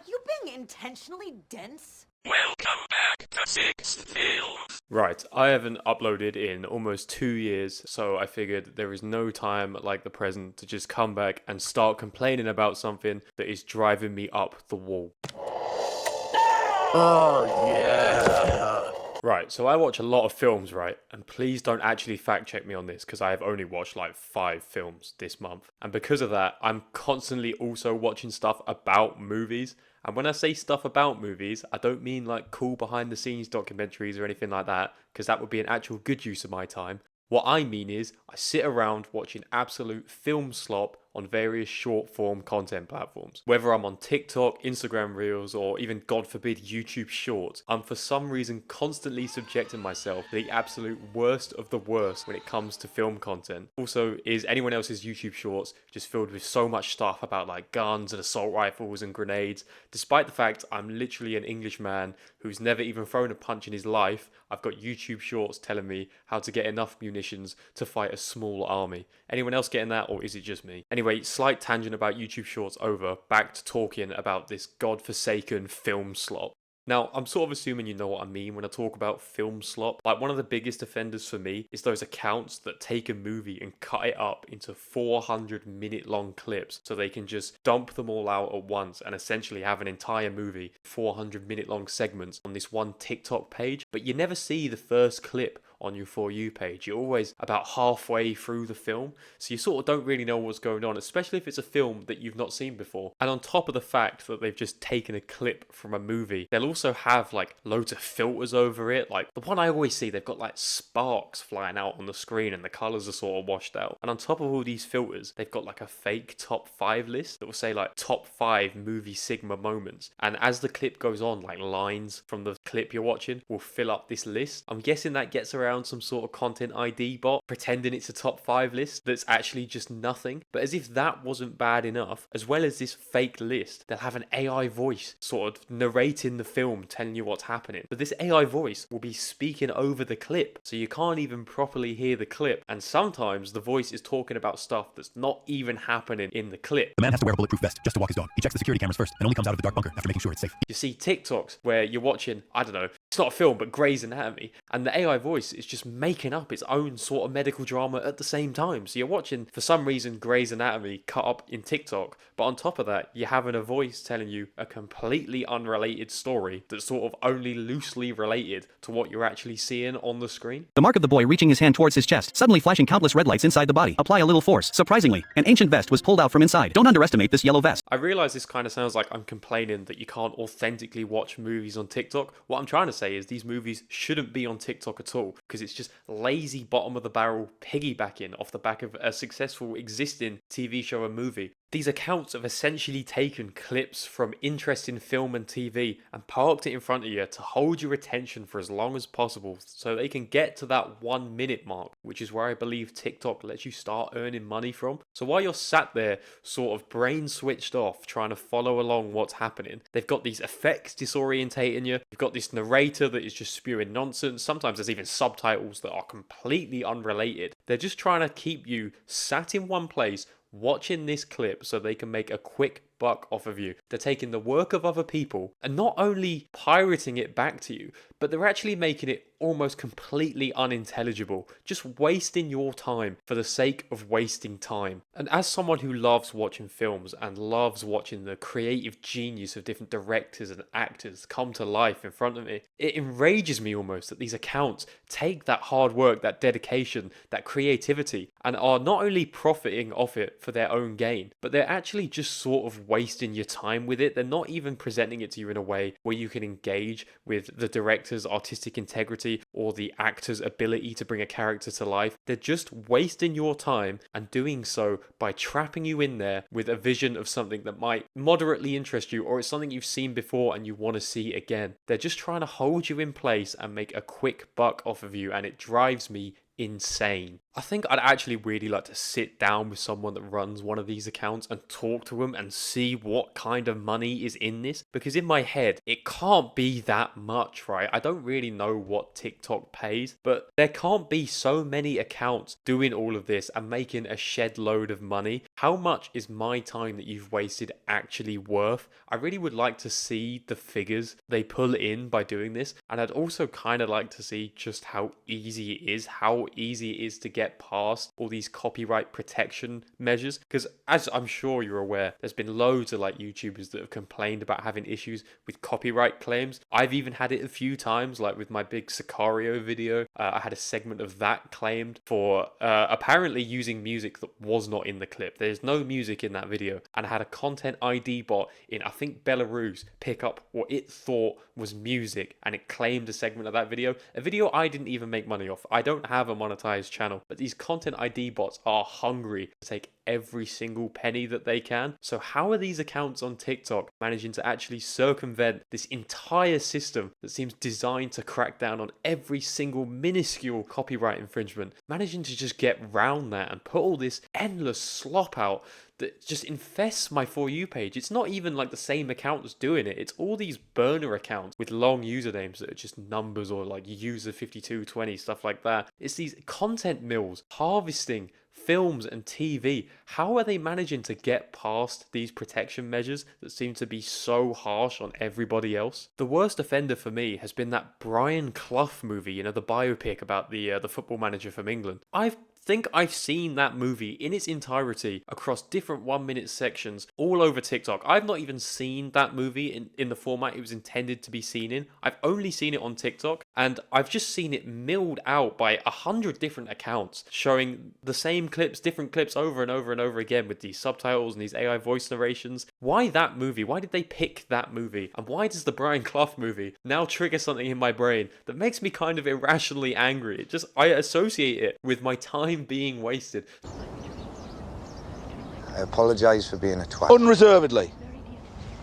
you being intentionally dense? Welcome back to Sixff Films. Right, I haven't uploaded in almost 2 years, so I figured there is no time like the present to just come back and start complaining about something that is driving me up the wall. Oh, yeah. Right, so I watch a lot of films, right? And please don't actually fact check me on this because I have only watched like 5 films this month. And because of that, I'm constantly also watching stuff about movies. And when I say stuff about movies, I don't mean like cool behind the scenes documentaries or anything like that, because that would be an actual good use of my time. What I mean is, I sit around watching absolute film slop on various short form content platforms. Whether I'm on TikTok, Instagram Reels, or even, God forbid, YouTube Shorts, I'm for some reason constantly subjecting myself to the absolute worst of the worst when it comes to film content. Also, is anyone else's YouTube Shorts just filled with so much stuff about like guns and assault rifles and grenades, despite the fact I'm literally an Englishman who's never even thrown a punch in his life. I've got YouTube Shorts telling me how to get enough munitions to fight a small army. Anyone else getting that, or is it just me? Anyway, slight tangent about YouTube Shorts over, back to talking about this godforsaken film slop. Now, I'm sort of assuming you know what I mean when I talk about film slop. Like, one of the biggest offenders for me is those accounts that take a movie and cut it up into 400-minute long clips so they can just dump them all out at once and essentially have an entire movie, 400-minute long segments on this one TikTok page. But you never see the first clip on your For You page. You're always about halfway through the film, so you sort of don't really know what's going on, especially if it's a film that you've not seen before. And on top of the fact that they've just taken a clip from a movie, they'll also have like loads of filters over it. Like the one I always see, they've got like sparks flying out on the screen and the colors are sort of washed out. And on top of all these filters, they've got like a fake top 5 list that will say like top 5 movie Sigma moments. And as the clip goes on, like lines from the clip you're watching will fill up this list. I'm guessing that gets around some sort of content ID bot pretending it's a top 5 list that's actually just nothing. But as if that wasn't bad enough, as well as this fake list, they'll have an AI voice sort of narrating the film, telling you what's happening. But this AI voice will be speaking over the clip, so you can't even properly hear the clip. And sometimes the voice is talking about stuff that's not even happening in the clip. The man has to wear a bulletproof vest just to walk his dog. He checks the security cameras first and only comes out of the dark bunker after making sure it's safe. You see TikToks where you're watching, I don't know, it's not a film, but Grey's Anatomy, and the AI voice is just making up its own sort of medical drama at the same time. So you're watching, for some reason, Grey's Anatomy cut up in TikTok, but on top of that, you're having a voice telling you a completely unrelated story that's sort of only loosely related to what you're actually seeing on the screen. The mark of the boy reaching his hand towards his chest, suddenly flashing countless red lights inside the body. Apply a little force. Surprisingly, an ancient vest was pulled out from inside. Don't underestimate this yellow vest. I realise this kind of sounds like I'm complaining that you can't authentically watch movies on TikTok. What I'm trying to say is these movies shouldn't be on TikTok at all, because it's just lazy bottom of the barrel piggybacking off the back of a successful existing TV show or movie. These accounts have essentially taken clips from interesting film and TV and parked it in front of you to hold your attention for as long as possible so they can get to that 1 minute mark, which is where I believe TikTok lets you start earning money from. So while you're sat there sort of brain switched off trying to follow along what's happening, they've got these effects disorientating you. You've got this narrator that is just spewing nonsense. Sometimes there's even subtitles that are completely unrelated. They're just trying to keep you sat in one place watching this clip so they can make a quick buck off of you. They're taking the work of other people and not only pirating it back to you, but they're actually making it almost completely unintelligible, just wasting your time for the sake of wasting time. And as someone who loves watching films and loves watching the creative genius of different directors and actors come to life in front of me, it enrages me almost that these accounts take that hard work, that dedication, that creativity, and are not only profiting off it for their own gain, but they're actually just sort of wasting your time with it. They're not even presenting it to you in a way where you can engage with the director's artistic integrity or the actor's ability to bring a character to life. They're just wasting your time and doing so by trapping you in there with a vision of something that might moderately interest you, or it's something you've seen before and you want to see again. They're just trying to hold you in place and make a quick buck off of you, and it drives me insane. I think I'd actually really like to sit down with someone that runs one of these accounts and talk to them and see what kind of money is in this, because in my head it can't be that much, right? I don't really know what TikTok pays, but there can't be so many accounts doing all of this and making a shed load of money. How much is my time that you've wasted actually worth? I really would like to see the figures they pull in by doing this, and I'd also kind of like to see just how easy it is to get past all these copyright protection measures, because as I'm sure you're aware, there's been loads of like YouTubers that have complained about having issues with copyright claims. I've even had it a few times, like with my big Sicario video. I had a segment of that claimed for apparently using music that was not in the clip. There's no music in that video, and I had a content ID bot in, I think, Belarus pick up what it thought was music, and it claimed a segment of that video, a video I didn't even make money off. I don't have a monetized channel, but these content ID bots are hungry to take every single penny that they can. So how are these accounts on TikTok managing to actually circumvent this entire system that seems designed to crack down on every single minuscule copyright infringement, managing to just get round that and put all this endless slop out that just infests my For You page? It's not even like the same account that's doing it. It's all these burner accounts with long usernames that are just numbers, or like user 5220, stuff like that. It's these content mills harvesting films and TV. How are they managing to get past these protection measures that seem to be so harsh on everybody else? The worst offender for me has been that Brian Clough movie, you know, the biopic about the football manager from England. I think I've seen that movie in its entirety across different 1-minute sections all over TikTok. I've not even seen that movie in the format it was intended to be seen in. I've only seen it on TikTok, and I've just seen it milled out by 100 different accounts showing the same clips, different clips over and over and over again with these subtitles and these AI voice narrations. Why that movie? Why did they pick that movie? And why does the Brian Clough movie now trigger something in my brain that makes me kind of irrationally angry? I associate it with my time being wasted. I apologise for being a twat. Unreservedly.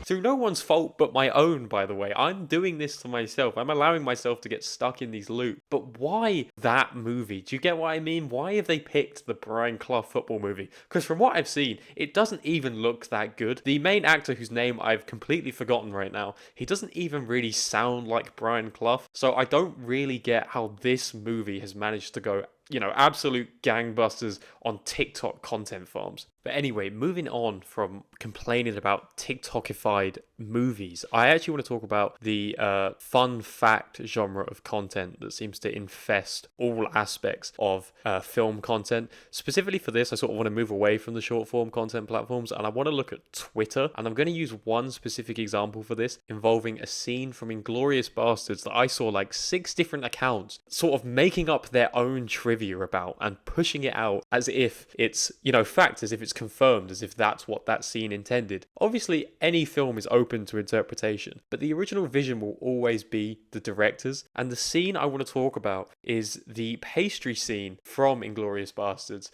Through no one's fault but my own, by the way. I'm doing this to myself. I'm allowing myself to get stuck in these loops. But why that movie? Do you get what I mean? Why have they picked the Brian Clough football movie? Because from what I've seen, it doesn't even look that good. The main actor, whose name I've completely forgotten right now, he doesn't even really sound like Brian Clough. So I don't really get how this movie has managed to go, you know, absolute gangbusters on TikTok content farms. But anyway, moving on from complaining about TikTokified movies, I actually want to talk about the fun fact genre of content that seems to infest all aspects of film content. Specifically for this, I sort of want to move away from the short form content platforms, and I want to look at Twitter. And I'm going to use one specific example for this, involving a scene from Inglourious Basterds that I saw like 6 different accounts sort of making up their own trivia about and pushing it out as if it's, you know, fact, as if it's confirmed, as if that's what that scene intended. Obviously, any film is open to interpretation, but the original vision will always be the director's. And the scene I want to talk about is the pastry scene from Inglourious Basterds.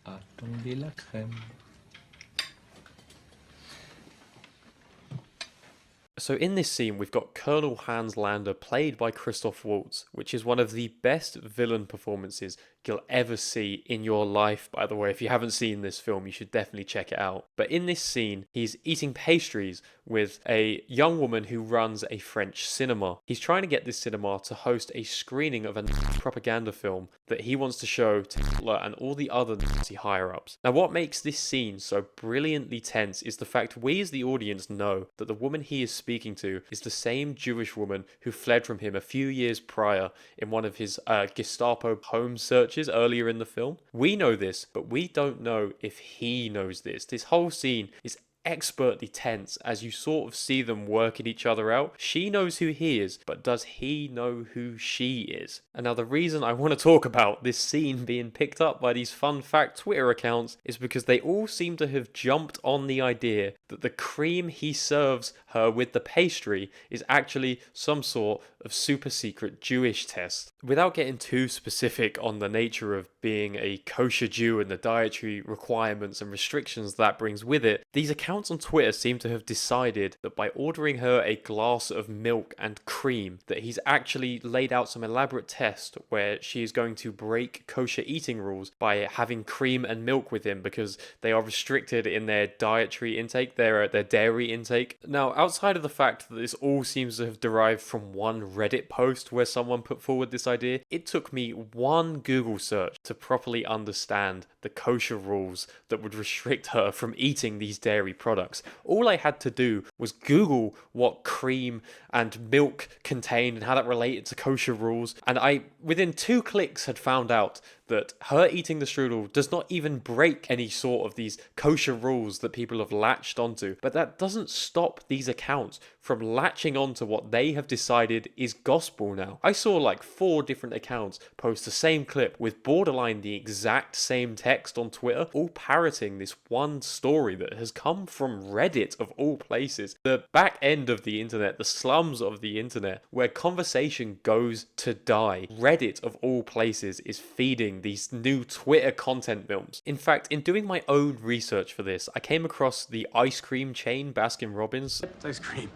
Attendez la crème. So in this scene, we've got Colonel Hans Lander, played by Christoph Waltz, which is one of the best villain performances you'll ever see in your life, by the way. If you haven't seen this film, you should definitely check it out. But in this scene, he's eating pastries with a young woman who runs a French cinema. He's trying to get this cinema to host a screening of a propaganda film that he wants to show to Hitler and all the other Nazi higher-ups. Now, what makes this scene so brilliantly tense is the fact we as the audience know that the woman he is speaking to is the same Jewish woman who fled from him a few years prior in one of his Gestapo home searches earlier in the film. We know this, but we don't know if he knows this. This whole scene is expertly tense as you sort of see them working each other out. She knows who he is, but does he know who she is? And now the reason I want to talk about this scene being picked up by these fun fact Twitter accounts is because they all seem to have jumped on the idea that the cream he serves her with the pastry is actually some sort of super secret Jewish test. Without getting too specific on the nature of being a kosher Jew and the dietary requirements and restrictions that brings with it, these accounts accounts on Twitter seem to have decided that by ordering her a glass of milk and cream, that he's actually laid out some elaborate test where she is going to break kosher eating rules by having cream and milk with him because they are restricted in their dietary intake, their dairy intake. Now, outside of the fact that this all seems to have derived from one Reddit post where someone put forward this idea, it took me one Google search to properly understand the kosher rules that would restrict her from eating these dairy products. All I had to do was Google what cream and milk contained and how that related to kosher rules, and I, within 2 clicks, had found out that her eating the strudel does not even break any sort of these kosher rules that people have latched onto. But that doesn't stop these accounts from latching onto what they have decided is gospel now. I saw like 4 different accounts post the same clip with borderline the exact same text on Twitter, all parroting this one story that has come from Reddit of all places. The back end of the internet, the slums of the internet, where conversation goes to die. Reddit of all places is feeding these new Twitter content films. In fact, in doing my own research for this, I came across the ice cream chain Baskin Robbins. It's ice cream.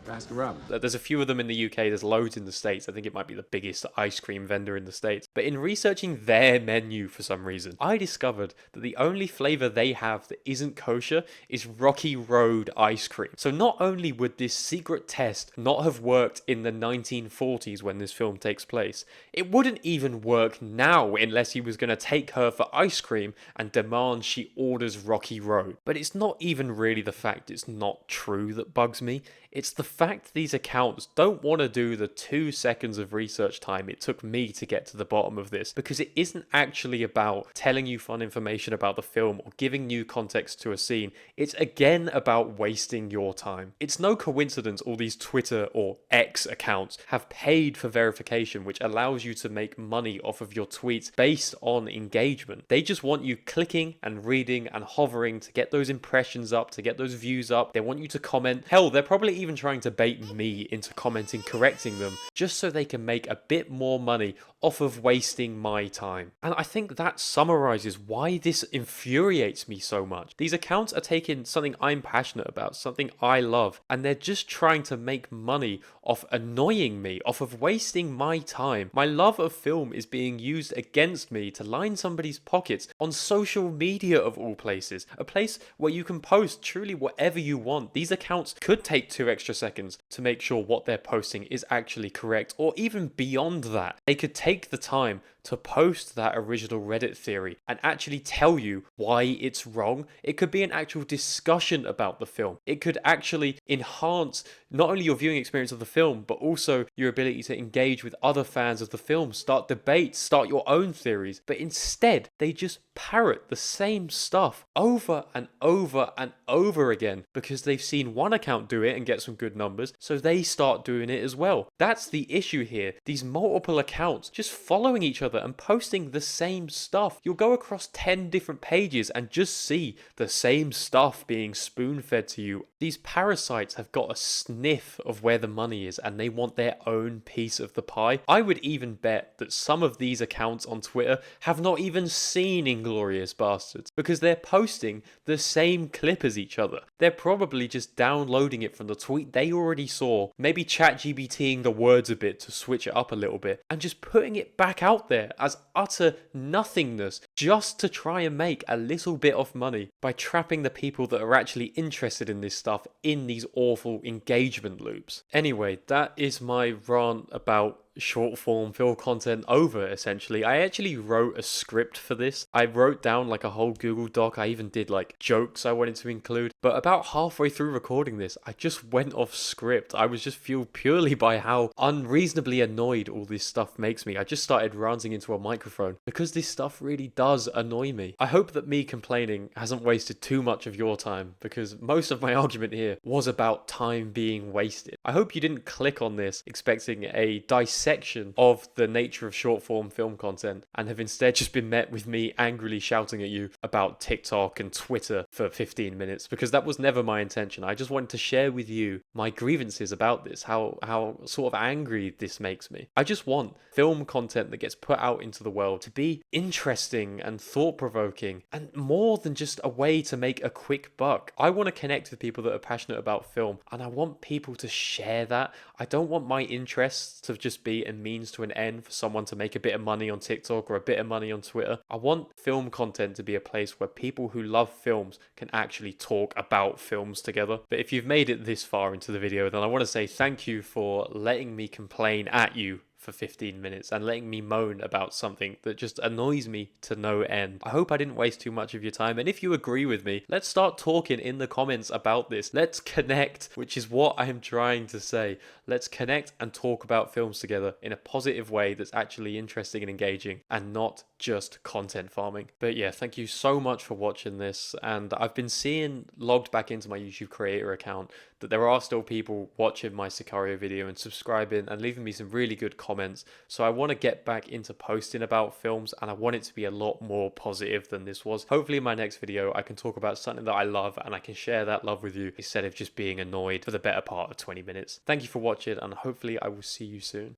Baskin Robbins. There's a few of them in the UK, there's loads in the States. I think it might be the biggest ice cream vendor in the States. But in researching their menu for some reason, I discovered that the only flavor they have that isn't kosher is Rocky Road ice cream. So not only would this secret test not have worked in the 1940s when this film takes place, it wouldn't even work now unless he was going to take her for ice cream and demand she orders Rocky Road. But it's not even really the fact it's not true that bugs me. It's the fact these accounts don't want to do the 2 seconds of research time it took me to get to the bottom of this, because it isn't actually about telling you fun information about the film or giving new context to a scene. It's again about wasting your time. It's no coincidence all these Twitter or X accounts have paid for verification, which allows you to make money off of your tweets based on engagement. They just want you clicking and reading and hovering to get those impressions up, to get those views up. They want you to comment. Hell, they're probably even trying to bait me into commenting correcting them just so they can make a bit more money off of wasting my time. And I think that summarizes why this infuriates me so much. These accounts are taking something I'm passionate about, something I love, and they're just trying to make money off annoying me, off of wasting my time. My love of film is being used against me to line somebody's pockets on social media of all places, a place where you can post truly whatever you want. These accounts could take 2 extra seconds to make sure what they're posting is actually correct, or even beyond that. They could take the time to post that original Reddit theory and actually tell you why it's wrong. It could be an actual discussion about the film. It could actually enhance not only your viewing experience of the film, but also your ability to engage with other fans of the film, start debates, start your own theories. But instead, they just parrot the same stuff over and over and over again because they've seen one account do it and get some good numbers, so they start doing it as well. That's the issue here. These multiple accounts just following each other and posting the same stuff. You'll go across 10 different pages and just see the same stuff being spoon-fed to you. These parasites have got a sniff of where the money is and they want their own piece of the pie. I would even bet that some of these accounts on Twitter have not even seen Inglourious Bastards because they're posting the same clip as each other. They're probably just downloading it from the tweet they already saw, maybe ChatGPTing the words a bit to switch it up a little bit, and just putting it back out there as utter nothingness just to try and make a little bit of money by trapping the people that are actually interested in this stuff in these awful engagement loops. Anyway, that is my rant about short form film content over, essentially. I actually wrote a script for this. I wrote down like a whole Google Doc. I even did like jokes I wanted to include, but about halfway through recording this, I just went off script. I was just fueled purely by how unreasonably annoyed all this stuff makes me. I just started ranting into a microphone because this stuff really does annoy me. I hope that me complaining hasn't wasted too much of your time, because most of my argument here was about time being wasted. I hope you didn't click on this expecting a dissect section of the nature of short form film content and have instead just been met with me angrily shouting at you about TikTok and Twitter for 15 minutes, because that was never my intention. I just wanted to share with you my grievances about this, how sort of angry this makes me. I just want film content that gets put out into the world to be interesting and thought-provoking and more than just a way to make a quick buck. I want to connect with people that are passionate about film, and I want people to share that. I don't want my interests to just be a means to an end for someone to make a bit of money on TikTok or a bit of money on Twitter. I want film content to be a place where people who love films can actually talk about films together. But if you've made it this far into the video, then I want to say thank you for letting me complain at you for 15 minutes and letting me moan about something that just annoys me to no end. I hope I didn't waste too much of your time, and if you agree with me, let's start talking in the comments about this. Let's connect, which is what I am trying to say. Let's connect and talk about films together in a positive way that's actually interesting and engaging and not just content farming. But yeah, thank you so much for watching this, and I've been seeing logged back into my YouTube creator account that there are still people watching my Sicario video and subscribing and leaving me some really good comments. So I want to get back into posting about films, and I want it to be a lot more positive than this was. Hopefully in my next video I can talk about something that I love and I can share that love with you instead of just being annoyed for the better part of 20 minutes. Thank you for watching, and hopefully I will see you soon.